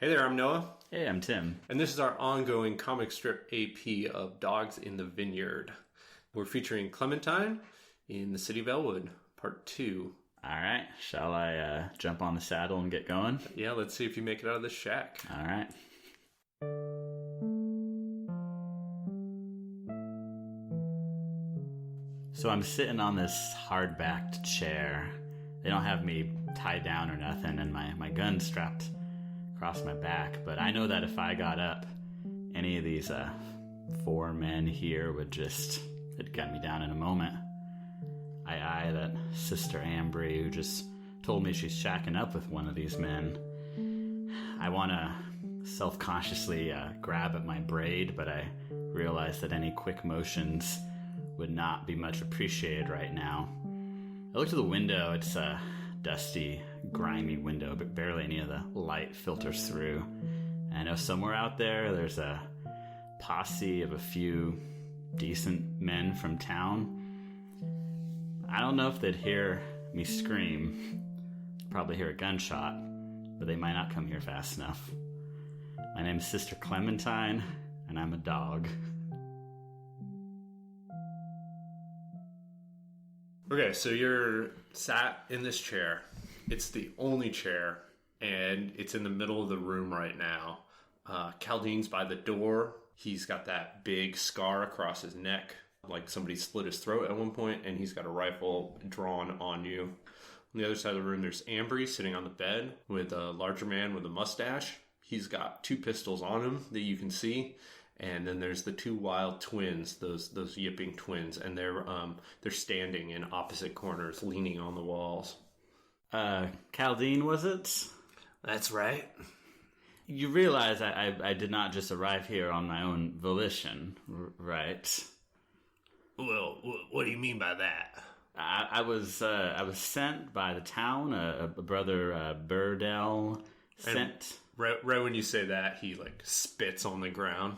Hey there, I'm Noah. Hey, I'm Tim. And this is our ongoing comic strip AP of Dogs in the Vineyard. We're featuring Clementine in the city of Elwood, part 2. All right. Shall I jump on the saddle and get going? Yeah, let's see if you make it out of this shack. All right. So I'm sitting on this hard-backed chair. They don't have me tied down or nothing, and my gun's strapped across my back. But I know that if I got up, any of these 4 men here they'd gun me down in a moment. I eye that Sister Ambry who just told me she's shacking up with one of these men. I want to self-consciously grab at my braid, but I realize that any quick motions would not be much appreciated right now. I look to the window. It's a dusty, grimy window, but barely any of the light filters through. And I know somewhere out there's a posse of a few decent men from town. I don't know if they'd hear me scream. Probably hear a gunshot, but they might not come here fast enough. My name's Sister Clementine, and I'm a dog. Okay, so you're sat in this chair. It's the only chair, and it's in the middle of the room right now. Caldine's by the door. He's got that big scar across his neck, like somebody slit his throat at one point, and he's got a rifle drawn on you. On the other side of the room, there's Ambry sitting on the bed with a larger man with a mustache. He's got 2 pistols on him that you can see. And then there's the 2 wild twins, those yipping twins, and they're standing in opposite corners, leaning on the walls. Caldine, was it? That's right. You realize I did not just arrive here on my own volition, right? Well, what do you mean by that? I was sent by the town. A brother Burdell sent. Right when you say that, he spits on the ground.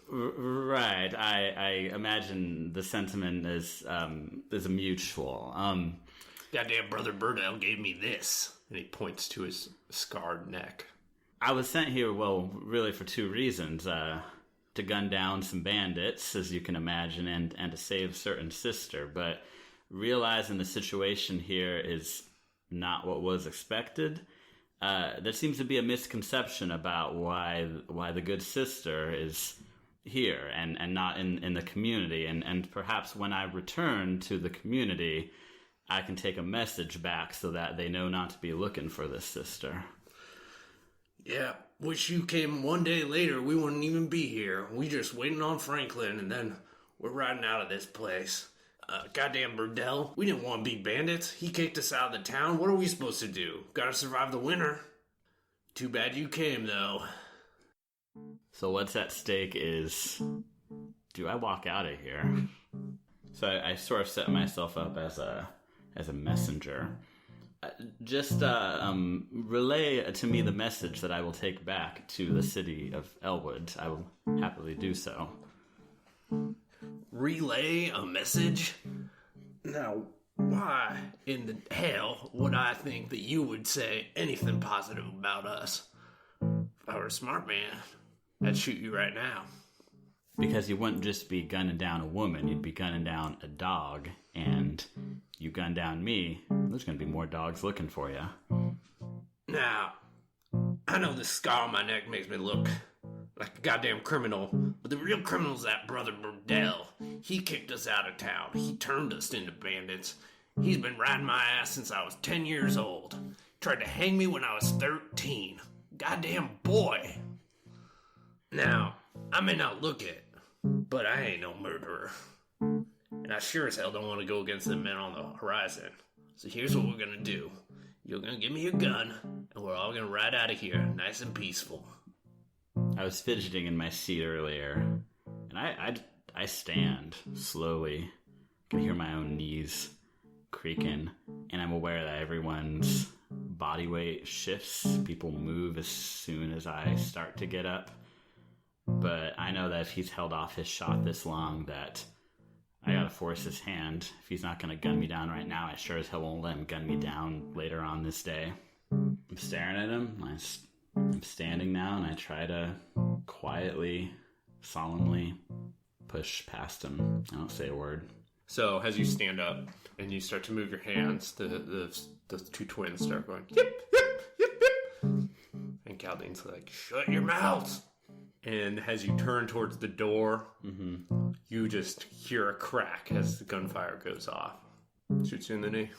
Right. I imagine the sentiment is a mutual. Goddamn brother Burdell gave me this, and he points to his scarred neck. I was sent here, really for 2 reasons. To gun down some bandits, as you can imagine, and to save certain sister. But realizing the situation here is not what was expected, there seems to be a misconception about why the good sister is here and not in the community. And perhaps when I return to the community, I can take a message back so that they know not to be looking for this sister. Yeah, wish you came one day later. We wouldn't even be here. We just waiting on Franklin, and then we're riding out of this place. Goddamn Burdell. We didn't want to be bandits. He kicked us out of the town. What are we supposed to do? Gotta survive the winter. Too bad you came, though. So what's at stake is, do I walk out of here? So I sort of set myself up as a messenger. Just relay to me the message that I will take back to the city of Elwood. I will happily do so. Relay a message? Now, why in the hell would I think that you would say anything positive about us? If I were a smart man, I'd shoot you right now. Because you wouldn't just be gunning down a woman, you'd be gunning down a dog, and you gun down me, there's going to be more dogs looking for you. Now, I know this scar on my neck makes me look like a goddamn criminal, but the real criminal's that brother Burdell. He kicked us out of town. He turned us into bandits. He's been riding my ass since I was 10 years old. Tried to hang me when I was 13. Goddamn boy. Now, I may not look it, but I ain't no murderer. And I sure as hell don't want to go against the men on the horizon. So here's what we're gonna do. You're gonna give me your gun, and we're all gonna ride out of here nice and peaceful. I was fidgeting in my seat earlier, and I stand slowly. I can hear my own knees creaking, and I'm aware that everyone's body weight shifts. People move as soon as I start to get up. But I know that if he's held off his shot this long, that I gotta force his hand. If he's not gonna gun me down right now, I sure as hell won't let him gun me down later on this day. I'm staring at him. I I'm standing now, and I try to quietly, solemnly push past him. I don't say a word. So as you stand up and you start to move your hands, the two twins start going, yip, yip, yip, yip. And Caldine's like, shut your mouths. And as you turn towards the door, you just hear a crack as the gunfire goes off. Shoots you in the knee.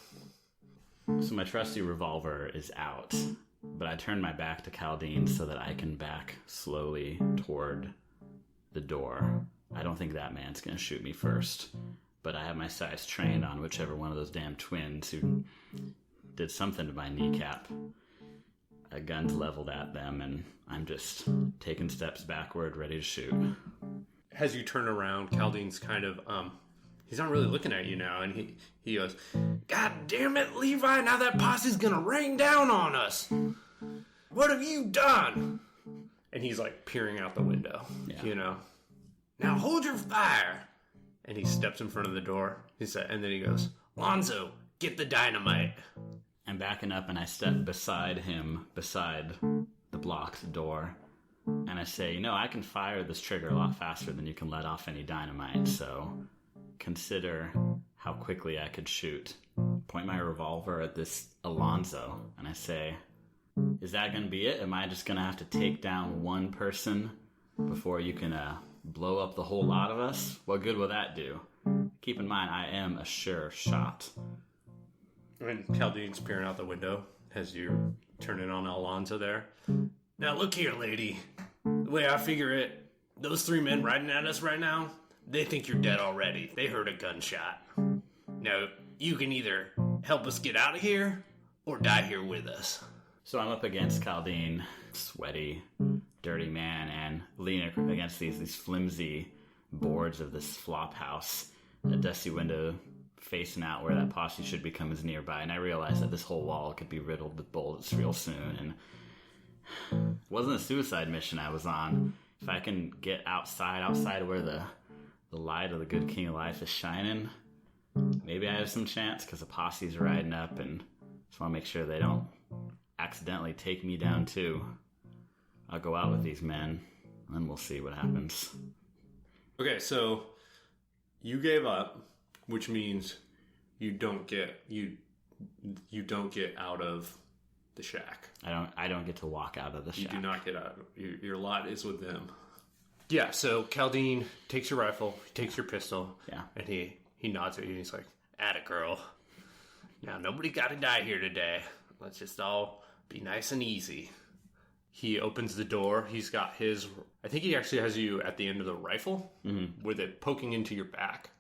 So my trusty revolver is out, but I turn my back to Caldine so that I can back slowly toward the door. I don't think that man's going to shoot me first, but I have my sights trained on whichever one of those damn twins who did something to my kneecap. A gun's leveled at them, and I'm just taking steps backward, ready to shoot. As you turn around, Caldine's kind of, he's not really looking at you now, and he goes, God damn it, Levi, now that posse's gonna rain down on us. What have you done? And he's like peering out the window, you know. Now hold your fire. And he steps in front of the door. And then he goes, Lonzo, get the dynamite. I'm backing up, and I step beside him, beside the blocked door. And I say, I can fire this trigger a lot faster than you can let off any dynamite, so consider how quickly I could shoot. Point my revolver at this Alonzo, and I say, is that going to be it? Am I just going to have to take down one person before you can blow up the whole lot of us? What good will that do? Keep in mind, I am a sure shot. And Caldine's peering out the window as you're turning on Alonzo there. Now look here, lady. The way I figure it, those three men riding at us right now, they think you're dead already. They heard a gunshot. Now, you can either help us get out of here or die here with us. So I'm up against Caldine, sweaty, dirty man, and leaning against these flimsy boards of this flop house. A dusty window facing out where that posse should be coming is nearby, and I realized that this whole wall could be riddled with bullets real soon, and it wasn't a suicide mission I was on. If I can get outside where the light of the good king of life is shining, maybe I have some chance, because the posse's riding up, and just want to make sure they don't accidentally take me down too. I'll go out with these men, and then we'll see what happens. Okay, so you gave up, which means you don't get out of the shack. I don't get to walk out of the shack. You do not get out. Your lot is with them. Yeah, so Caldine takes your rifle, he takes your pistol, and he nods at you and he's like, "Atta girl. Now nobody got to die here today. Let's just all be nice and easy." He opens the door. He's got his... I think he actually has you at the end of the rifle with it poking into your back.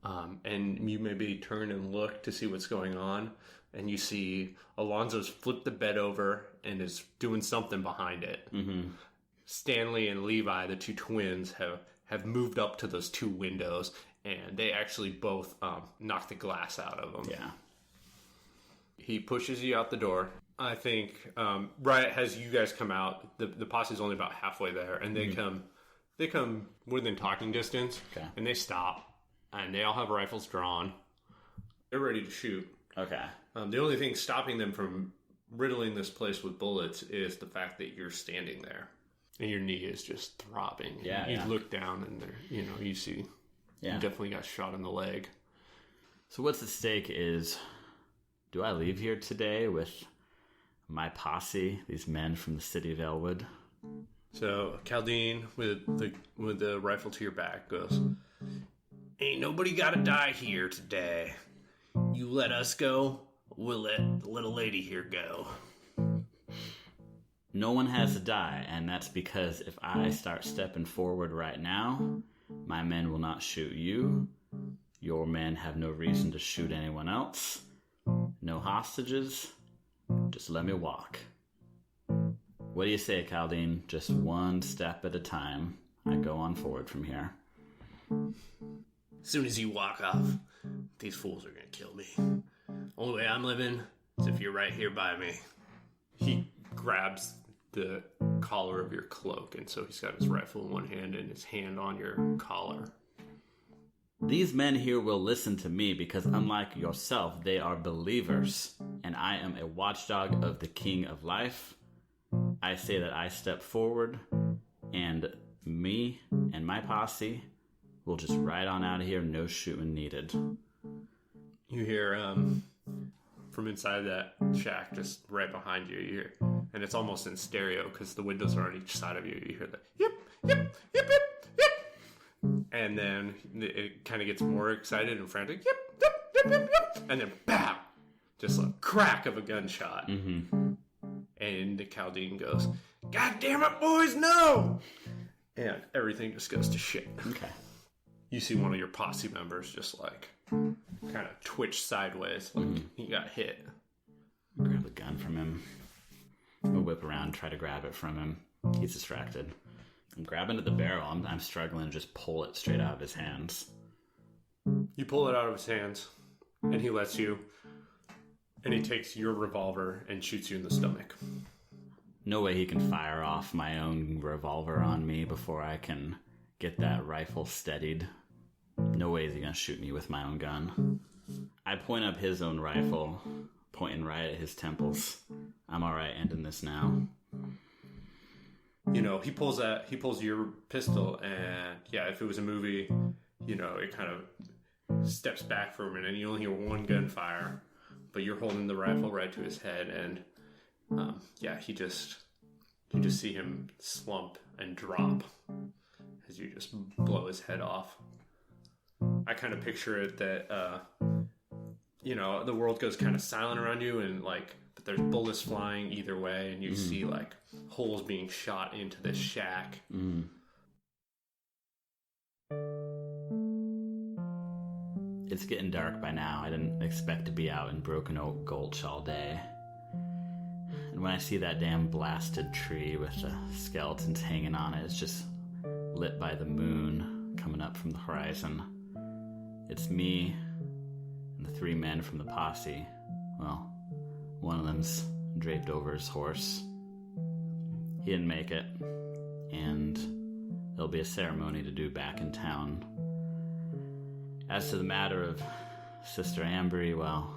And you maybe turn and look to see what's going on. And you see Alonzo's flipped the bed over and is doing something behind it. Stanley and Levi, the two twins, have moved up to those two windows. And they actually both knock the glass out of them. Yeah. He pushes you out the door. I think right as you guys come out, the posse's only about halfway there, and they come within talking distance, and they stop, and they all have rifles drawn. They're ready to shoot. Okay. The only thing stopping them from riddling this place with bullets is the fact that you're standing there, and your knee is just throbbing. Yeah. You look down, and you see you definitely got shot in the leg. So what's at stake is, do I leave here today with my posse, these men from the city of Elwood? So Caldine, with the rifle to your back, goes, "Ain't nobody gotta die here today. You let us go, we'll let the little lady here go." No one has to die, and that's because if I start stepping forward right now, my men will not shoot you. Your men have no reason to shoot anyone else. No hostages. Just let me walk. What do you say, Caldine? Just one step at a time. I go on forward from here. As soon as you walk off, these fools are gonna kill me. Only way I'm living is if you're right here by me. He grabs the collar of your cloak, and so he's got his rifle in one hand and his hand on your collar. These men here will listen to me because, unlike yourself, they are believers, and I am a watchdog of the King of Life. I say that I step forward, and me and my posse will just ride on out of here, no shooting needed. You hear from inside that shack, just right behind you, you hear, and it's almost in stereo because the windows are on each side of you. You hear the yep, yep, yep, yep, yep, and then it kind of gets more excited and frantic. Yep, yep, yep, yep, yep, and then bam, just a crack of a gunshot, and the Caldine goes, "God damn it, boys, no!" And everything just goes to shit. Okay. You see one of your posse members just like kind of twitch sideways, like he got hit. Grab the gun from him. I'll whip around, try to grab it from him. He's distracted. I'm grabbing at the barrel. I'm struggling to just pull it straight out of his hands. You pull it out of his hands, and he lets you, and he takes your revolver and shoots you in the stomach. No way he can fire off my own revolver on me before I can get that rifle steadied. No way is he going to shoot me with my own gun. I point up his own rifle, pointing right at his temples. I'm alright ending this now. You know, he pulls your pistol, and yeah, if it was a movie, you know, it kind of steps back for a minute, and you only hear one gunfire, but you're holding the rifle right to his head, and yeah, you just see him slump and drop as you just blow his head off. I kind of picture it that, you know, the world goes kind of silent around you, and like, but there's bullets flying either way, and you see like holes being shot into this shack. It's getting dark by now. I didn't expect to be out in Broken Oak Gulch all day. And when I see that damn blasted tree with the skeletons hanging on it, it's just lit by the moon coming up from the horizon. It's me and the 3 men from the posse. Well, one of them's draped over his horse. He didn't make it, and there'll be a ceremony to do back in town. As to the matter of Sister Ambry, well,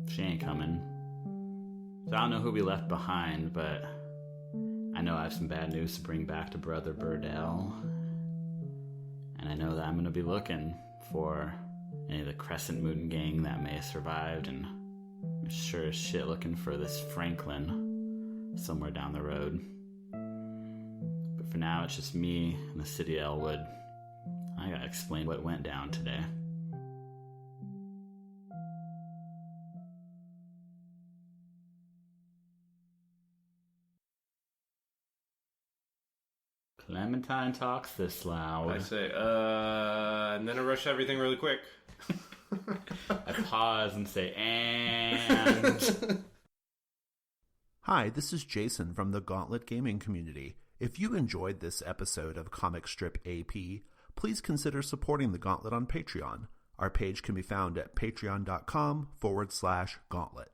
she ain't coming. So I don't know who we left behind, but I know I have some bad news to bring back to Brother Burdell. And I know that I'm going to be looking for any of the Crescent Moon gang that may have survived, and I'm sure as shit looking for this Franklin somewhere down the road. But for now, it's just me and the city of Elwood. I gotta explain what went down today. Clementine talks this loud. I say, and then I rush everything really quick. I pause and say, and... Hi, this is Jason from the Gauntlet Gaming Community. If you enjoyed this episode of Comic Strip AP, please consider supporting the Gauntlet on Patreon. Our page can be found at patreon.com/Gauntlet.